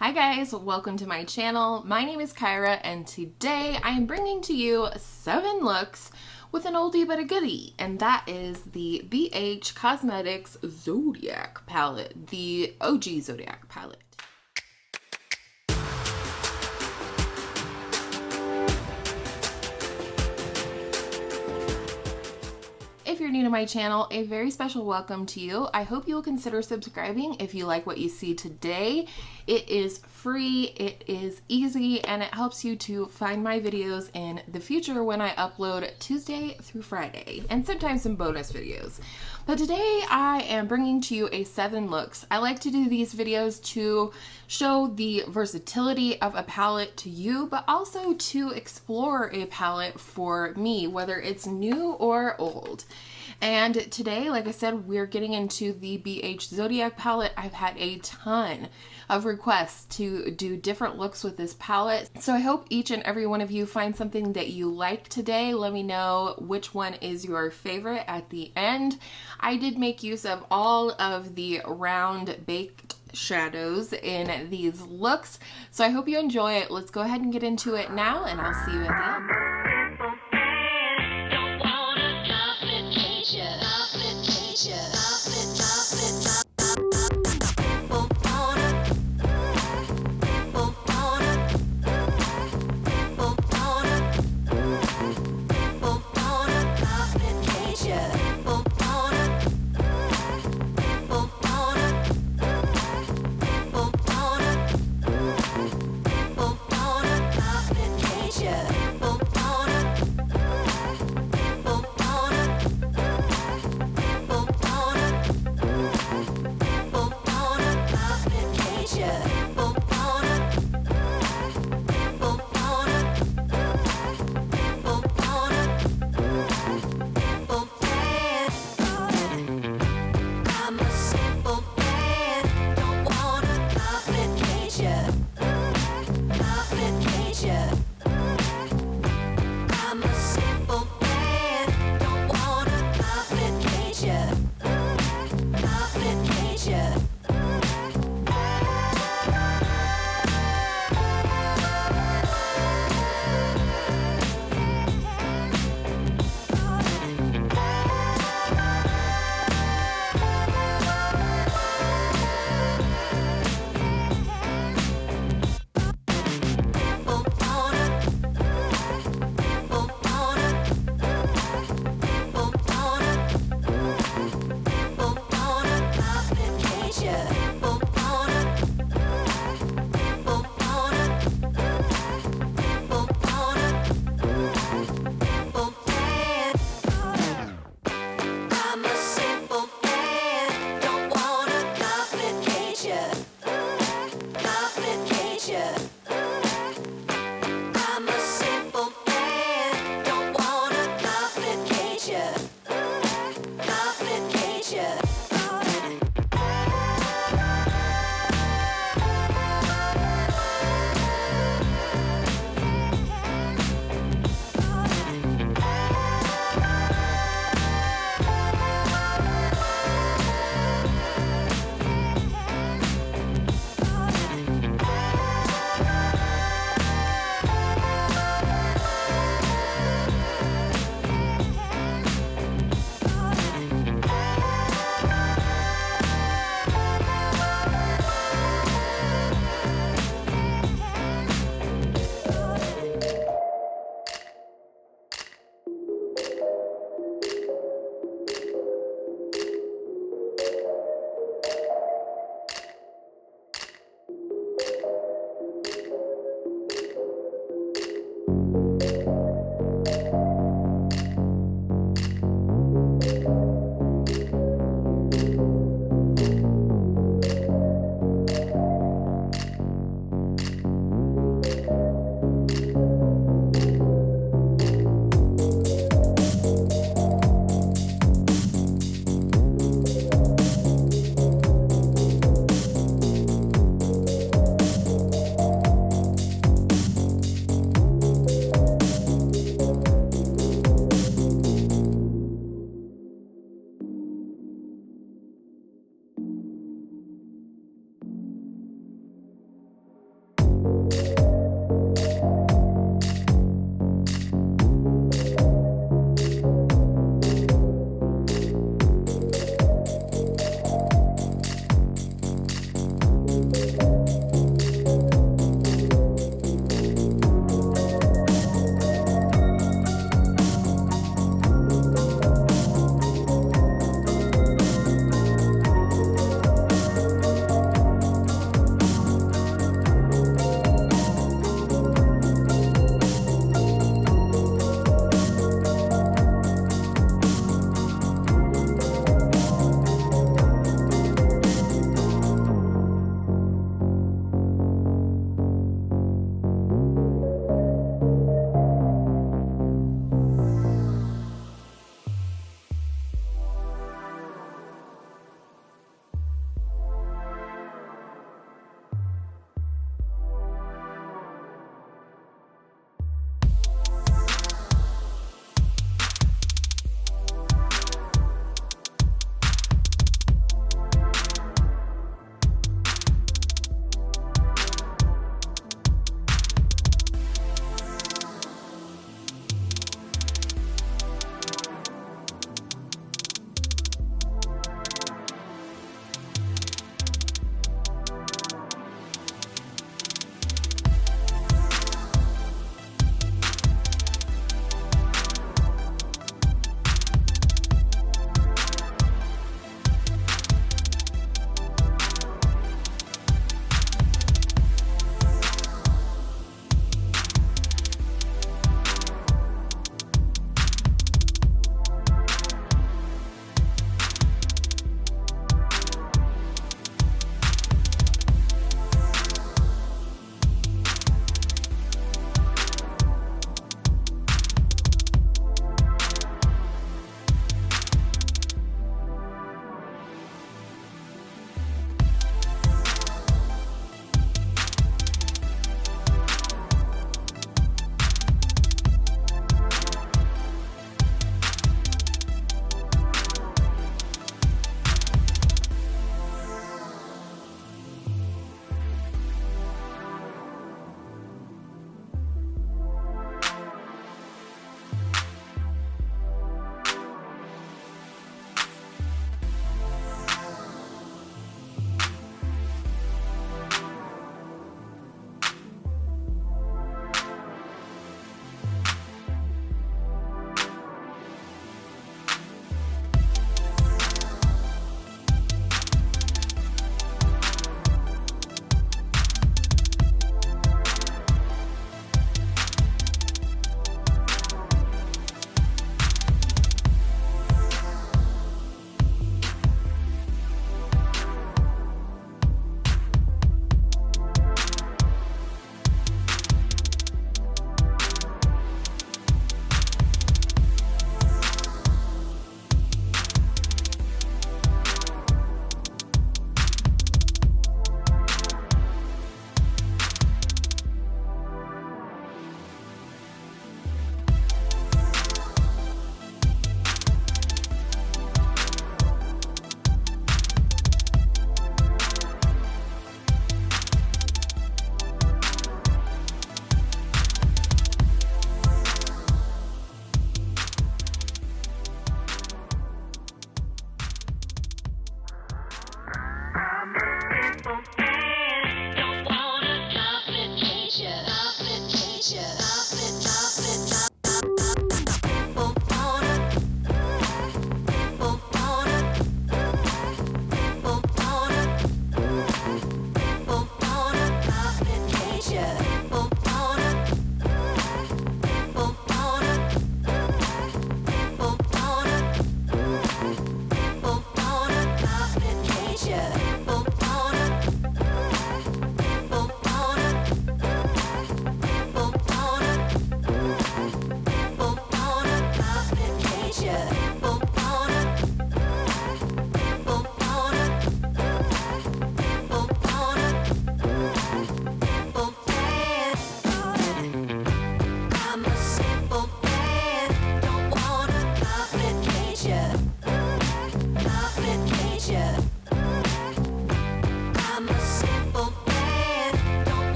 Hi guys, welcome to my channel. My name is Kyra and today I am bringing to you 7 looks with an oldie but a goodie, and that is the BH Cosmetics Zodiac palette, the OG Zodiac palette. If you're new to my channel, a very special welcome to you. I hope you will consider subscribing if you like what you see today. It is free, it is easy, and it helps you to find my videos in the future when I upload Tuesday through Friday, and sometimes some bonus videos. But today I am bringing to you a 7 looks. I like to do these videos to show the versatility of a palette to you, but also to explore a palette for me, whether it's new or old. And today, like I said, we're getting into the BH Zodiac palette. I've had a ton of requests to do different looks with this palette. So I hope each and every one of you find something that you like today. Let me know which one is your favorite at the end. I did make use of all of the round baked shadows in these looks. So I hope you enjoy it. Let's go ahead and get into it now, and I'll see you at the end.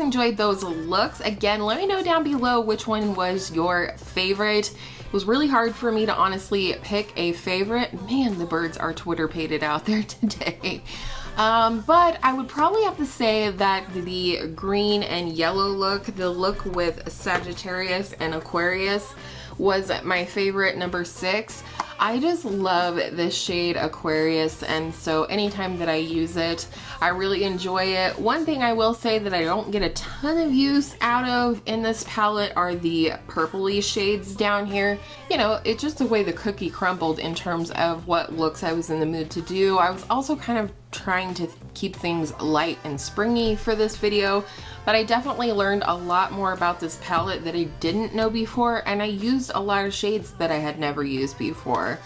enjoyed those looks. Again, let me know down below which one was your favorite. It was really hard for me to honestly pick a favorite. Man, the birds are Twitter-pated out there today. But I would probably have to say that the green and yellow look, the look with Sagittarius and Aquarius, was my favorite, number 6. I just love this shade Aquarius, and so anytime that I use it, I really enjoy it. One thing I will say that I don't get a ton of use out of in this palette are the purpley shades down here. You know, it's just the way the cookie crumbled in terms of what looks I was in the mood to do. I was also kind of trying to keep things light and springy for this video, but I definitely learned a lot more about this palette that I didn't know before, and I used a lot of shades that I had never used before.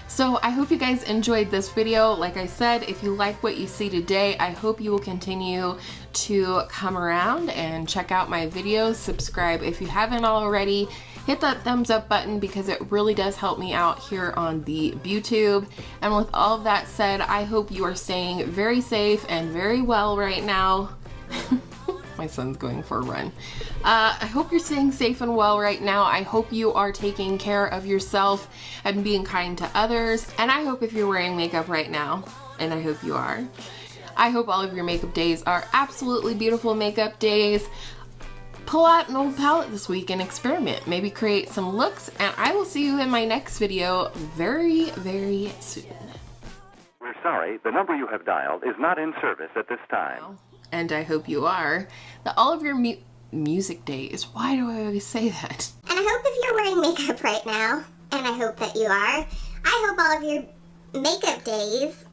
So I hope you guys enjoyed this video. Like I said, if you like what you see today, I hope you will continue to come around and check out my videos. Subscribe if you haven't already. Hit that thumbs up button because it really does help me out here on the BooTube. And with all of that said, I hope you are staying very safe and very well right now. My son's going for a run. I hope you're staying safe and well right now. I hope you are taking care of yourself and being kind to others. And I hope if you're wearing makeup right now, and I hope you are, I hope all of your makeup days are absolutely beautiful makeup days. Pull out an old palette this week and experiment. Maybe create some looks, and I will see you in my next video very, very soon. We're sorry, the number you have dialed is not in service at this time. And I hope you are. That all of your music days. Why do I always say that? And I hope if you're wearing makeup right now, and I hope that you are, I hope all of your makeup days